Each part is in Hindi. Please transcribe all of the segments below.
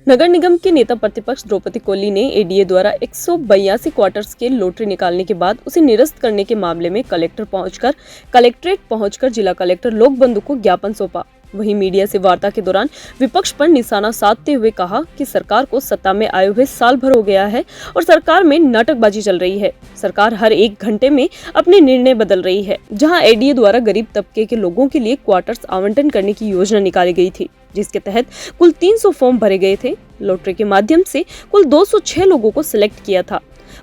नगर निगम के नेता प्रतिपक्ष द्रौपदी कोली ने एडीए द्वारा 182 क्वार्टर्स के लॉटरी निकालने के बाद उसे निरस्त करने के मामले में कलेक्ट्रेट पहुंचकर जिला कलेक्टर लोकबंधु को ज्ञापन सौंपा। वहीं मीडिया से वार्ता के दौरान विपक्ष पर निशाना साधते हुए कहा कि सरकार को सत्ता में आए हुए साल भर हो गया है और सरकार में नाटकबाजी चल रही है। सरकार हर एक घंटे में अपने निर्णय बदल रही है। जहां एडीए द्वारा गरीब तबके के लोगों के लिए क्वार्टर्स आवंटन करने की योजना निकाली गई थी, जिसके तहत कुल 300 फॉर्म भरे गए थे। लॉटरी के माध्यम से कुल 206 लोगों को सिलेक्ट किया था।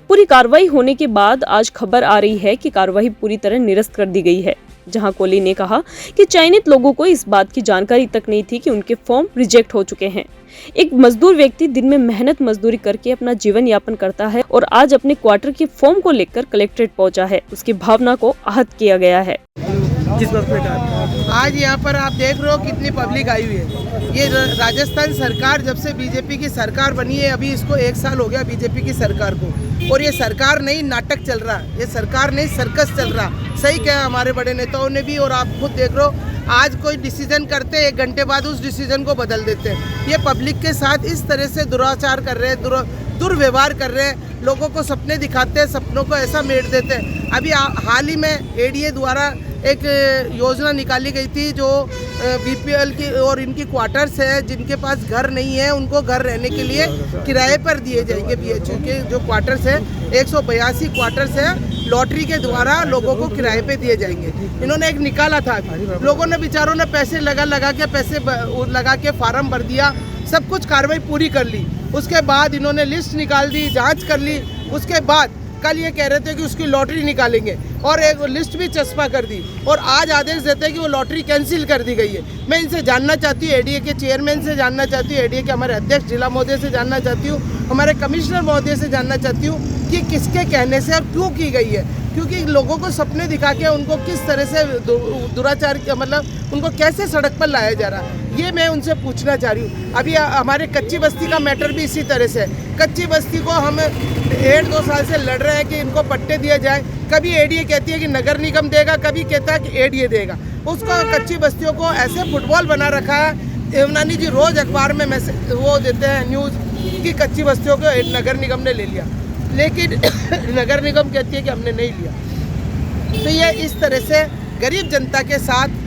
पूरी कार्रवाई होने के बाद आज खबर आ रही है कि कार्रवाई पूरी तरह निरस्त कर दी गई है। जहां कोली ने कहा कि चयनित लोगों को इस बात की जानकारी तक नहीं थी कि उनके फॉर्म रिजेक्ट हो चुके हैं। एक मजदूर व्यक्ति दिन में मेहनत मजदूरी करके अपना जीवन यापन करता है और आज अपने क्वार्टर के फॉर्म को लेकर कलेक्ट्रेट पहुंचा है। उसकी भावना को आहत किया गया है। आज यहाँ पर आप देख रहे हो कितनी पब्लिक आई हुई है। ये राजस्थान सरकार जब से बीजेपी की सरकार बनी है, अभी इसको 1 साल हो गया बीजेपी की सरकार को, और ये सरकार नहीं नाटक चल रहा, ये सरकार नहीं सर्कस चल रहा। सही क्या हमारे बड़े नेताओं ने भी, और आप खुद देख रहे हो आज कोई डिसीजन करते हैं 1 घंटे बाद उस डिसीजन को बदल देते हैं। ये पब्लिक के साथ इस तरह से दुराचार कर रहे हैं, दुर्व्यवहार कर रहे हैं। लोगों को सपने दिखाते हैं, सपनों को ऐसा मेट देते हैं। अभी हाल ही में एडीए द्वारा एक योजना निकाली गई थी जो बीपीएल की और इनकी क्वार्टर्स है, जिनके पास घर नहीं है उनको घर रहने के लिए किराए पर दिए जाएंगे। बीएचयू के जो क्वार्टर्स है 182 क्वार्टर्स है, लॉटरी के द्वारा लोगों को किराए पे दिए जाएंगे। इन्होंने एक निकाला था, लोगों ने बेचारों ने पैसे लगा के फार्म भर दिया, सब कुछ कार्रवाई पूरी कर ली। उसके बाद इन्होंने लिस्ट निकाल दी, जांच कर ली। उसके बाद कल ये कह रहे थे कि उसकी लॉटरी निकालेंगे और एक लिस्ट भी चस्पा कर दी, और आज आदेश देते हैं कि वो लॉटरी कैंसिल कर दी गई है। मैं इनसे जानना चाहती हूँ, एडीए के चेयरमैन से जानना चाहती हूँ, एडीए के हमारे अध्यक्ष जिला महोदय से जानना चाहती हूँ, हमारे कमिश्नर महोदय से जानना चाहती हूँ कि किसके कहने से और क्यों की गई है। क्योंकि लोगों को सपने दिखा के उनको किस तरह से दुराचार, मतलब उनको कैसे सड़क पर लाया जा रहा है, ये मैं उनसे पूछना चाह रही हूँ। अभी हमारे कच्ची बस्ती का मैटर भी इसी तरह से है। कच्ची बस्ती को हम 1.5-2 साल से लड़ रहे हैं कि इनको पट्टे दिए जाए। कभी एडीए कहती है कि नगर निगम देगा, कभी कहता है कि एडीए देगा। उसको कच्ची बस्तियों को ऐसे फुटबॉल बना रखा है। हेमनानी जी रोज अखबार में मैसेज वो देते हैं न्यूज़ कि कच्ची बस्तियों को नगर निगम ने ले लिया, लेकिन नगर निगम कहती है कि हमने नहीं लिया। तो ये इस तरह से गरीब जनता के साथ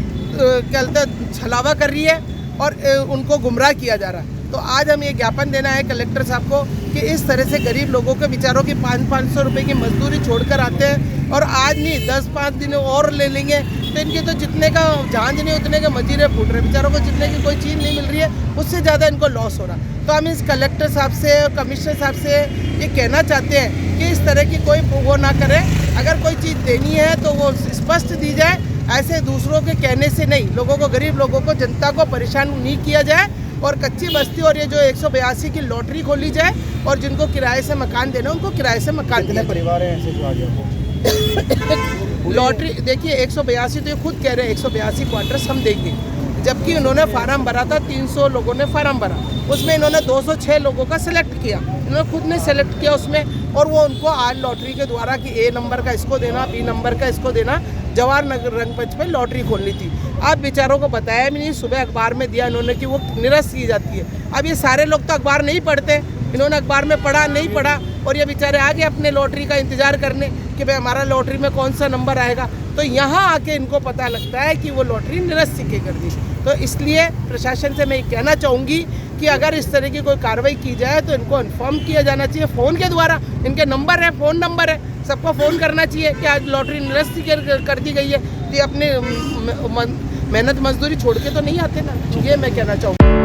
छलावा कर रही है और उनको गुमराह किया जा रहा है। तो आज हम ये ज्ञापन देना है कलेक्टर साहब को कि इस तरह से गरीब लोगों के बेचारों की 500 रुपये की मजदूरी छोड़कर आते हैं, और आज नहीं 10-5 दिन और ले लेंगे तो इनके तो जितने का झांझ नहीं उतने के मजीरे फूट रहे, बेचारों को जितने की कोई चीज़ नहीं मिल रही है उससे ज़्यादा इनको लॉस हो रहा। तो हम इस कलेक्टर साहब से और कमिश्नर साहब से ये कहना चाहते हैं कि इस तरह की कोई वो ना करें। अगर कोई चीज़ देनी है तो वो स्पष्ट दी जाए, ऐसे दूसरों के कहने से नहीं। लोगों को, गरीब लोगों को, जनता को परेशान नहीं किया जाए, और कच्ची बस्ती और ये जो 182 की लॉटरी खोली जाए, और जिनको किराए से मकान देना उनको किराए से मकान। कितने परिवार हैं ऐसे जो आ गया लॉटरी देखिए 182 तो ये खुद कह रहे हैं 182 क्वार्टर्स हम देंगे, जबकि उन्होंने फार्म भरा था, 300 लोगों ने फार्म भरा, उसमें इन्होंने 206 लोगों का सिलेक्ट किया। इन्होंने खुद ने सेलेक्ट किया उसमें, और वो उनको आज लॉटरी के द्वारा कि A नंबर का इसको देना, B नंबर का इसको देना, जवाहर नगर रंगमंच पे लॉटरी खोलनी थी। आप बेचारों को बताया भी नहीं, सुबह अखबार में दिया इन्होंने कि वो निरस्त की जाती है। अब ये सारे लोग तो अखबार नहीं पढ़ते, इन्होंने अखबार में पढ़ा नहीं पढ़ा, और ये बेचारे आगे अपने लॉटरी का इंतजार करने कि भाई हमारा लॉटरी में कौन सा नंबर आएगा। तो यहाँ आके इनको पता लगता है कि वो लॉटरी निरस्त की कर दी। तो इसलिए प्रशासन से मैं ये कहना चाहूँगी कि अगर इस तरह की कोई कार्रवाई की जाए तो इनको इन्फॉर्म किया जाना चाहिए फ़ोन के द्वारा। इनके नंबर है, फ़ोन नंबर है, सबको फ़ोन करना चाहिए कि आज लॉटरी निरस्त कर दी गई है। तो ये अपने मेहनत मजदूरी छोड़ के तो नहीं आते ना, ये मैं कहना चाहूँगा।